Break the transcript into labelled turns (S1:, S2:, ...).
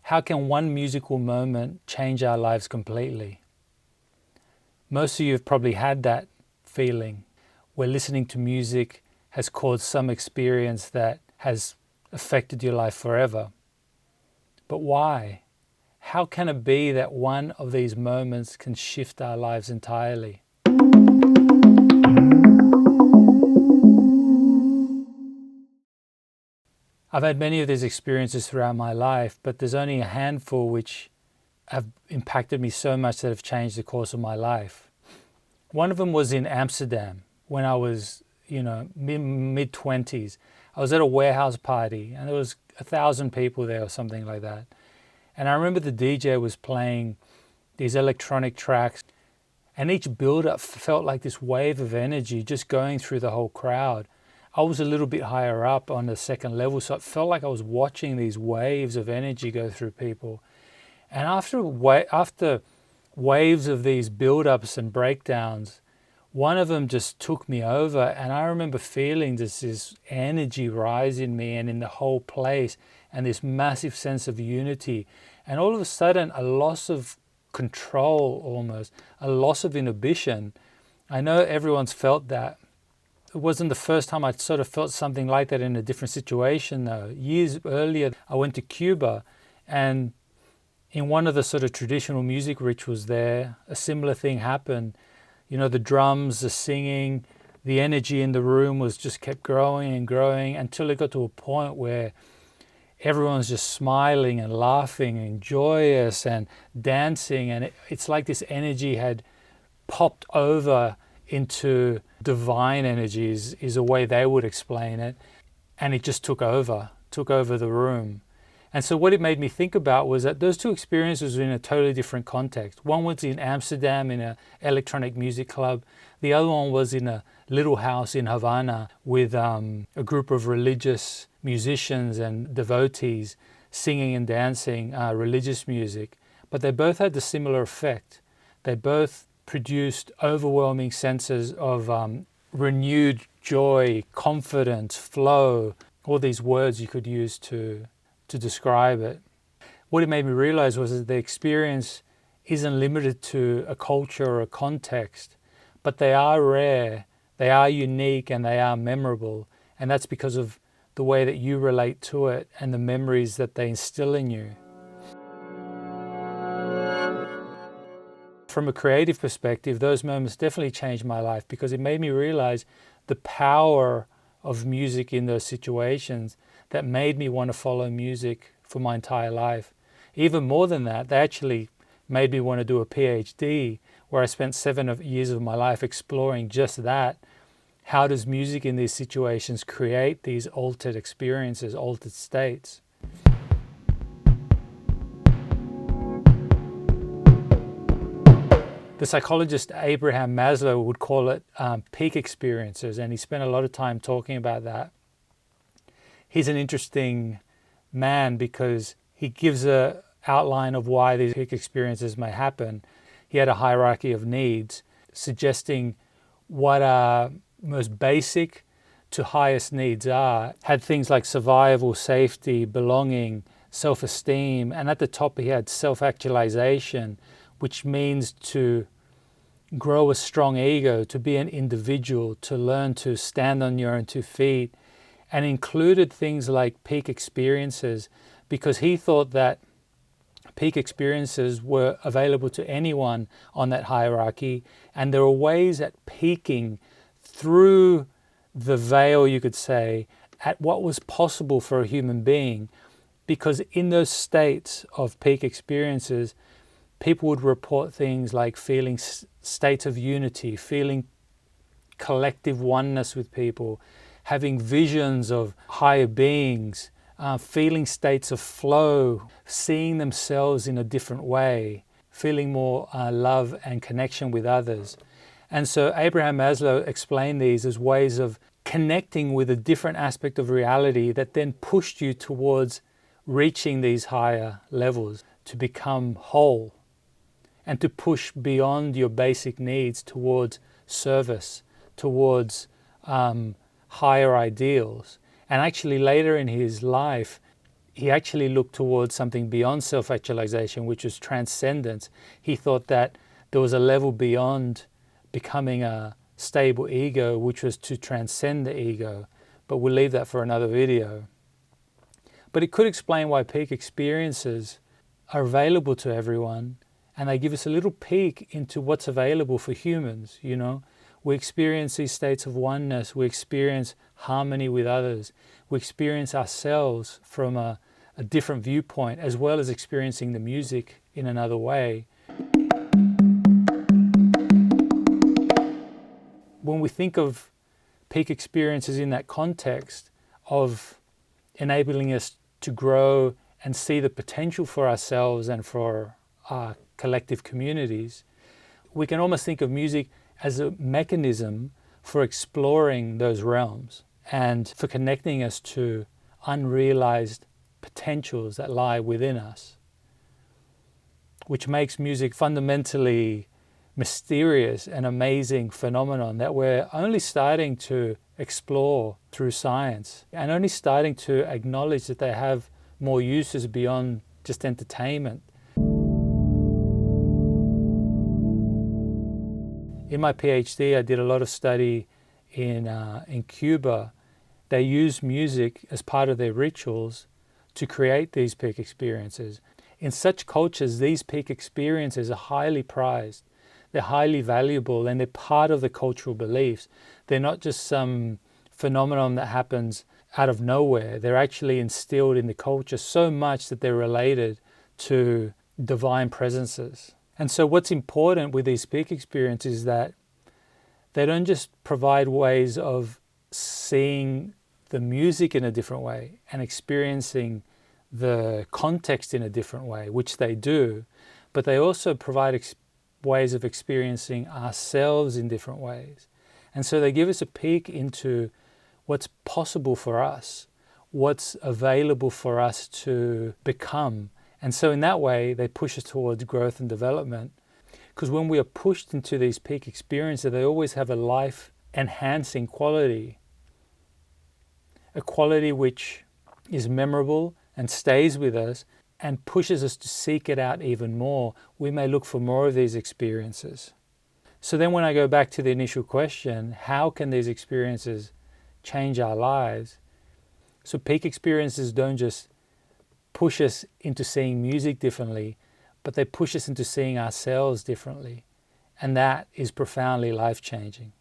S1: How can one musical moment change our lives completely? Most of you have probably had that feeling where listening to music has caused some experience that has affected your life forever. But why? How can it be that one of these moments can shift our lives entirely? I've had many of these experiences throughout my life, but there's only a handful which have impacted me so much that have changed the course of my life. One of them was in Amsterdam when I was, mid-20s. I was at a warehouse party and there was 1,000 people there or something like that. And I remember the DJ was playing these electronic tracks, and each build-up felt like this wave of energy just going through the whole crowd. I was a little bit higher up on the second level, so it felt like I was watching these waves of energy go through people. And after waves of these build-ups and breakdowns, one of them just took me over, and I remember feeling this energy rise in me and in the whole place, and this massive sense of unity. And all of a sudden, a loss of control almost, a loss of inhibition. I know everyone's felt that. It wasn't the first time I'd sort of felt something like that in a different situation though. Years earlier, I went to Cuba, and in one of the sort of traditional music rituals there, a similar thing happened. The drums, the singing, the energy in the room was just kept growing and growing until it got to a point where everyone's just smiling and laughing and joyous and dancing. And it's like this energy had popped over into divine energies, is a way they would explain it. And it just took over the room. And so what it made me think about was that those two experiences were in a totally different context. One was in Amsterdam in an electronic music club. The other one was in a little house in Havana with a group of religious musicians and devotees singing and dancing religious music. But they both had the similar effect. They both produced overwhelming senses of renewed joy, confidence, flow, all these words you could use to describe it. What it made me realize was that the experience isn't limited to a culture or a context, but they are rare, they are unique, and they are memorable. And that's because of the way that you relate to it and the memories that they instill in you. From a creative perspective, those moments definitely changed my life because it made me realize the power of music in those situations that made me want to follow music for my entire life. Even more than that, they actually made me want to do a PhD where I spent 7 years of my life exploring just that. How does music in these situations create these altered experiences, altered states? The psychologist Abraham Maslow would call it peak experiences, and he spent a lot of time talking about that. He's an interesting man because he gives an outline of why these peak experiences may happen. He had a hierarchy of needs, suggesting what our most basic to highest needs are. Had things like survival, safety, belonging, self-esteem, and at the top he had self-actualization, which means to grow a strong ego, to be an individual, to learn to stand on your own 2 feet, and included things like peak experiences because he thought that peak experiences were available to anyone on that hierarchy, and there were ways at peaking through the veil, you could say, at what was possible for a human being, because in those states of peak experiences, people would report things like feeling states of unity, feeling collective oneness with people, having visions of higher beings, feeling states of flow, seeing themselves in a different way, feeling more love and connection with others. And so Abraham Maslow explained these as ways of connecting with a different aspect of reality that then pushed you towards reaching these higher levels, to become whole, and to push beyond your basic needs towards service, towards higher ideals. And actually later in his life, he actually looked towards something beyond self-actualization, which was transcendence. He thought that there was a level beyond becoming a stable ego, which was to transcend the ego. But we'll leave that for another video. But it could explain why peak experiences are available to everyone, and they give us a little peek into what's available for humans. You know, we experience these states of oneness, we experience harmony with others, we experience ourselves from a different viewpoint, as well as experiencing the music in another way. When we think of peak experiences in that context of enabling us to grow and see the potential for ourselves and for our collective communities, we can almost think of music as a mechanism for exploring those realms and for connecting us to unrealized potentials that lie within us, which makes music fundamentally mysterious and amazing phenomenon that we're only starting to explore through science and only starting to acknowledge that they have more uses beyond just entertainment. In my PhD, I did a lot of study in Cuba. They use music as part of their rituals to create these peak experiences. In such cultures, these peak experiences are highly prized. They're highly valuable, and they're part of the cultural beliefs. They're not just some phenomenon that happens out of nowhere. They're actually instilled in the culture so much that they're related to divine presences. And so what's important with these peak experiences is that they don't just provide ways of seeing the music in a different way and experiencing the context in a different way, which they do, but they also provide ways of experiencing ourselves in different ways. And so they give us a peek into what's possible for us, what's available for us to become. And so in that way, they push us towards growth and development. Because when we are pushed into these peak experiences, they always have a life-enhancing quality. A quality which is memorable and stays with us and pushes us to seek it out even more. We may look for more of these experiences. So then when I go back to the initial question, how can these experiences change our lives? So peak experiences don't just push us into seeing music differently, but they push us into seeing ourselves differently. And that is profoundly life-changing.